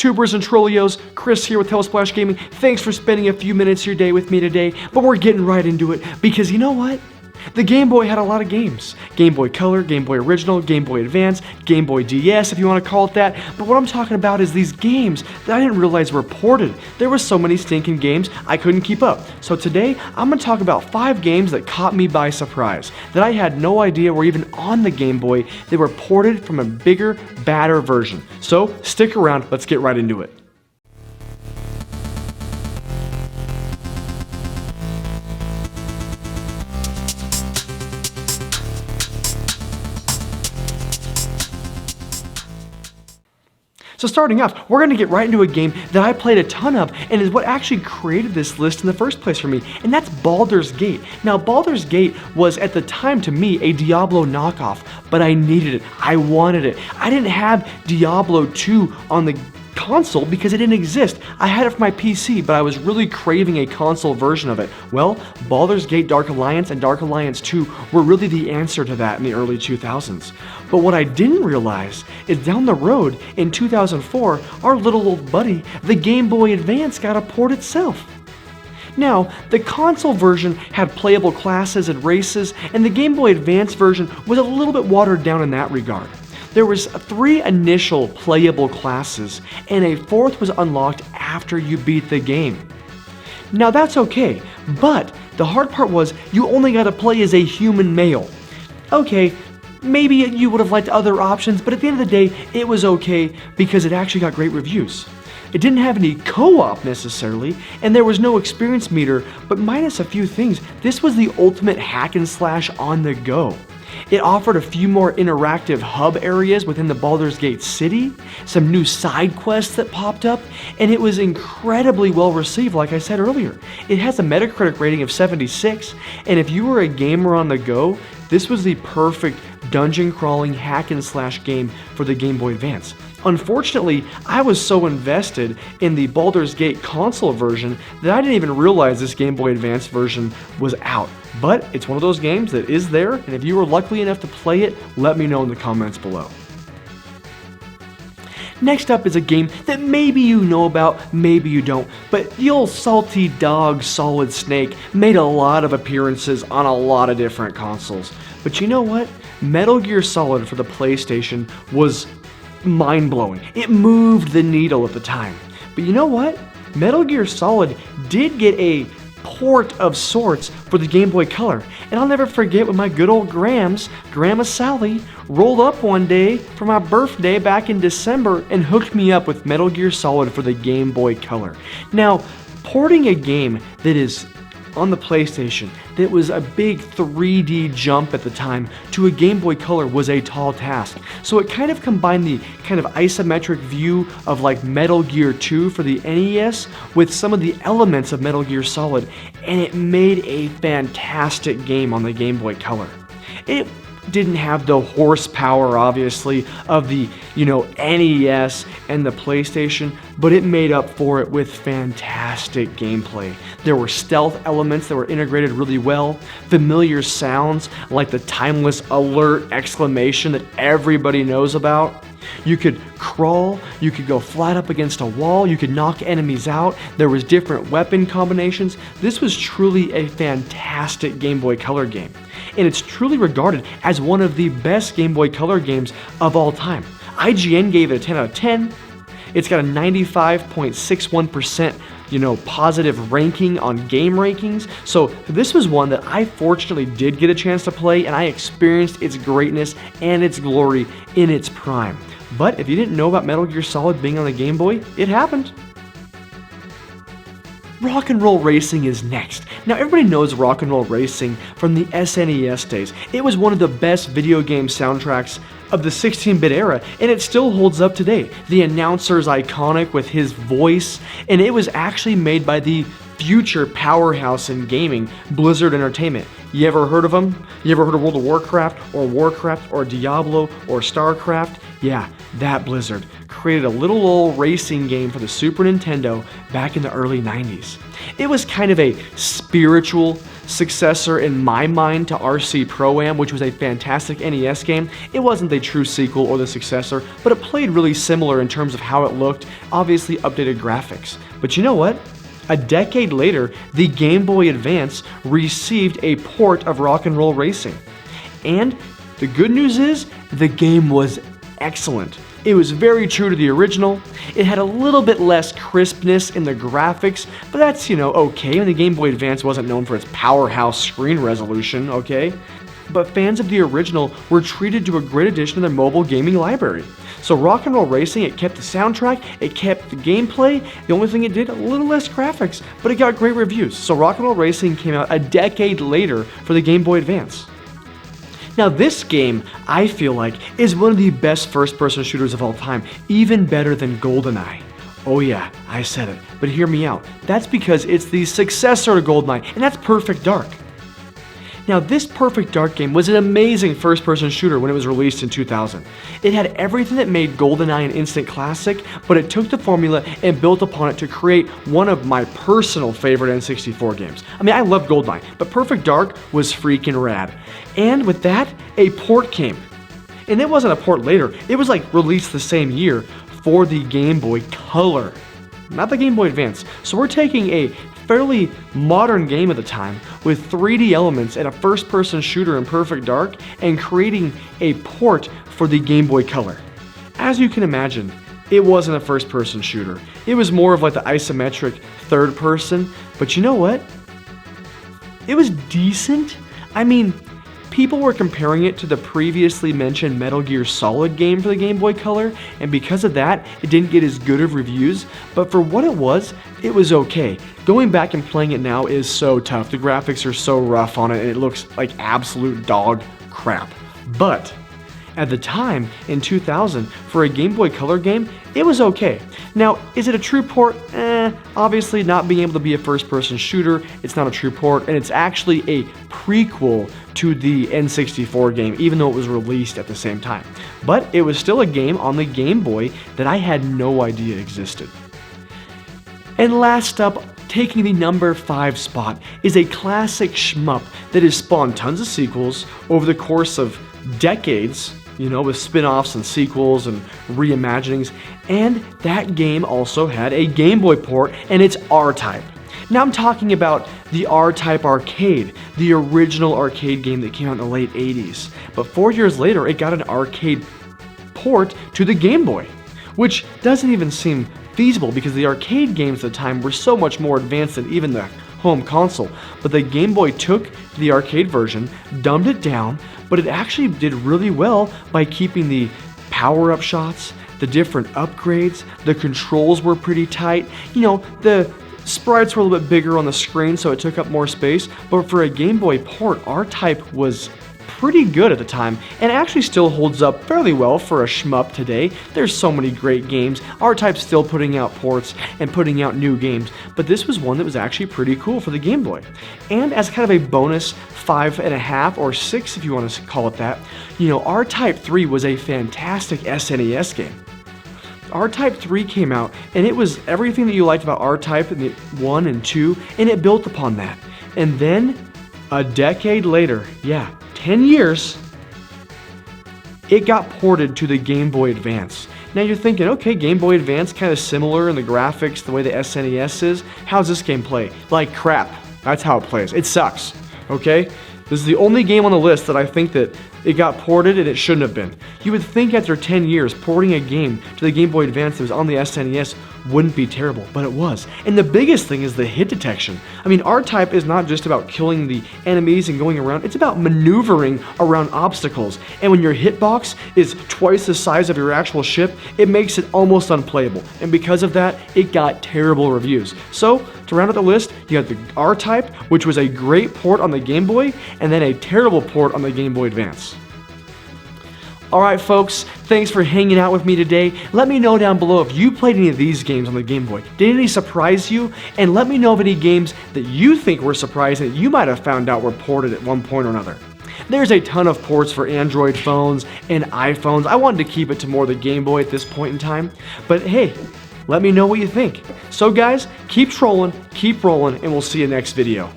Tubers and Trollios, Chris here with telesplashgaming. Thanks for spending a few minutes of your day with me today, but we're getting right into it because you know what? The Game Boy had a lot of games. Game Boy Color, Game Boy Original, Game Boy Advance, Game Boy DS if you want to call it that, but what I'm talking about is these games that I didn't realize were ported. There were so many stinking games, I couldn't keep up. So today, I'm going to talk about 5 games that caught me by surprise, that I had no idea were even on the Game Boy. They were ported from a bigger, badder version. So stick around, let's get right into it. So starting off, we're going to get right into a game that I played a ton of and is what actually created this list in the first place for me, and that's Baldurs Gate. Now, Baldurs Gate was at the time to me a Diablo knockoff, but I needed it. I wanted it. I didn't have Diablo 2 on the console because it didn't exist. I had it for my PC, but I was really craving a console version of it. Well, Baldurs Gate Dark Alliance and Dark Alliance 2 were really the answer to that in the early 2000s. But what I didn't realize is down the road in 2004, our little old buddy, the Game Boy Advance, got a port itself. Now, the console version had playable classes and races, and the Game Boy Advance version was a little bit watered down in that regard. There was 3 initial playable classes, and a 4th was unlocked after you beat the game. Now that's okay, but the hard part was you only got to play as a human male. Okay, maybe you would have liked other options, but at the end of the day, it was okay because it actually got great reviews. It didn't have any co-op necessarily, and there was no experience meter, but minus a few things, this was the ultimate hack and slash on the go. It offered a few more interactive hub areas within the Baldurs Gate city, some new side quests that popped up, and it was incredibly well received like I said earlier. It has a Metacritic rating of 76, and if you were a gamer on the go, this was the perfect dungeon crawling hack and slash game for the Game Boy Advance. Unfortunately, I was so invested in the Baldurs Gate console version that I didn't even realize this Game Boy Advance version was out. But it's one of those games that is there, and if you were lucky enough to play it, let me know in the comments below. Next up is a game that maybe you know about, maybe you don't, but the old salty dog Solid Snake made a lot of appearances on a lot of different consoles. But you know what? Metal Gear Solid for the PlayStation was mind-blowing. It moved the needle at the time. But you know what? Metal Gear Solid did get a port of sorts for the Game Boy Color. And I'll never forget when my good old Grandma Sally, rolled up one day for my birthday back in December and hooked me up with Metal Gear Solid for the Game Boy Color. Now, porting a game that is on the PlayStation that was a big 3D jump at the time to a Game Boy Color was a tall task. So it kind of combined the kind of isometric view of like Metal Gear 2 for the NES with some of the elements of Metal Gear Solid, and it made a fantastic game on the Game Boy Color. It didn't have the horsepower, obviously, of the, NES and the PlayStation, but it made up for it with fantastic gameplay. There were stealth elements that were integrated really well, familiar sounds like the timeless alert exclamation that everybody knows about. You could crawl, you could go flat up against a wall, you could knock enemies out, there was different weapon combinations. This was truly a fantastic Game Boy Color game, and it's truly regarded as one of the best Game Boy Color games of all time. IGN gave it a 10 out of 10. It's got a 95.61% positive ranking on game rankings. So this was one that I fortunately did get a chance to play, and I experienced its greatness and its glory in its prime. But if you didn't know about Metal Gear Solid being on the Game Boy, it happened. Rock and Roll Racing is next. Now everybody knows Rock and Roll Racing from the SNES days. It was one of the best video game soundtracks of the 16-bit era, and it still holds up today. The announcer is iconic with his voice, and it was actually made by the future powerhouse in gaming, Blizzard Entertainment. You ever heard of them? You ever heard of World of Warcraft or Diablo or StarCraft? Yeah, that Blizzard created a little old racing game for the Super Nintendo back in the early 90s. It was kind of a spiritual successor in my mind to RC Pro-Am, which was a fantastic NES game. It wasn't the true sequel or the successor, but it played really similar in terms of how it looked, obviously updated graphics. But you know what? A decade later, the Game Boy Advance received a port of Rock and Roll Racing. And the good news is, the game was excellent. It was very true to the original. It had a little bit less crispness in the graphics, but that's, okay. And the Game Boy Advance wasn't known for its powerhouse screen resolution, okay? But fans of the original were treated to a great addition to their mobile gaming library. So Rock and Roll Racing, it kept the soundtrack, it kept the gameplay. The only thing it did, a little less graphics, but it got great reviews. So Rock and Roll Racing came out a decade later for the Game Boy Advance. Now this game, I feel like, is one of the best first-person shooters of all time, even better than GoldenEye. Oh yeah, I said it, but hear me out. That's because it's the successor to GoldenEye, and that's Perfect Dark. Now this Perfect Dark game was an amazing first-person shooter when it was released in 2000. It had everything that made GoldenEye an instant classic, but it took the formula and built upon it to create one of my personal favorite N64 games. I mean, I love GoldenEye, but Perfect Dark was freaking rad. And with that, a port came. And it wasn't a port later, it was like released the same year for the Game Boy Color, not the Game Boy Advance. So we're taking a fairly modern game at the time with 3D elements and a first-person shooter in Perfect Dark and creating a port for the Game Boy Color. As you can imagine, it wasn't a first-person shooter. It was more of like the isometric third person, but you know what? It was decent. I mean, people were comparing it to the previously mentioned Metal Gear Solid game for the Game Boy Color, and because of that, it didn't get as good of reviews, but for what it was okay. Going back and playing it now is so tough. The graphics are so rough on it, and it looks like absolute dog crap. But at the time, in 2000, for a Game Boy Color game, it was okay. Now, is it a true port? Obviously not being able to be a first-person shooter, it's not a true port, and it's actually a prequel to the N64 game, even though it was released at the same time. But it was still a game on the Game Boy that I had no idea existed. And last up, taking the number 5 spot, is a classic shmup that has spawned tons of sequels over the course of decades, with spin-offs and sequels and reimaginings, and that game also had a Game Boy port, and it's RType. Now I'm talking about the RType Arcade, the original arcade game that came out in the late 80s. But 4 years later, it got an arcade port to the Game Boy, which doesn't even seem feasible because the arcade games at the time were so much more advanced than even the home console. But the Game Boy took the arcade version, dumbed it down, but it actually did really well by keeping the power-up shots, the different upgrades, the controls were pretty tight. The sprites were a little bit bigger on the screen, so it took up more space, but for a Game Boy port, RType was pretty good at the time, and actually still holds up fairly well for a shmup today. There's so many great games. RType's still putting out ports and putting out new games, but this was one that was actually pretty cool for the Game Boy. And as kind of a bonus 5.5 or 6, if you want to call it that, RType 3 was a fantastic SNES game. RType 3 came out, and it was everything that you liked about RType in the 1 and 2, and it built upon that. And then, a decade later, 10 years, it got ported to the Game Boy Advance. Now you're thinking, okay, Game Boy Advance, kind of similar in the graphics, the way the SNES is. How's this game play? Like crap. That's how it plays. It sucks, okay? This is the only game on the list that I think that it got ported and it shouldn't have been. You would think after 10 years, porting a game to the Game Boy Advance that was on the SNES wouldn't be terrible, but it was. And the biggest thing is the hit detection. I mean, RType is not just about killing the enemies and going around, it's about maneuvering around obstacles. And when your hitbox is twice the size of your actual ship, it makes it almost unplayable. And because of that, it got terrible reviews. So, to round out the list, you got the RType, which was a great port on the Game Boy, and then a terrible port on the Game Boy Advance. Alright folks, thanks for hanging out with me today. Let me know down below if you played any of these games on the Game Boy. Did any surprise you? And let me know of any games that you think were surprising that you might have found out were ported at one point or another. There's a ton of ports for Android phones and iPhones. I wanted to keep it to more the Game Boy at this point in time. But hey, let me know what you think. So guys, keep trolling, keep rolling, and we'll see you next video.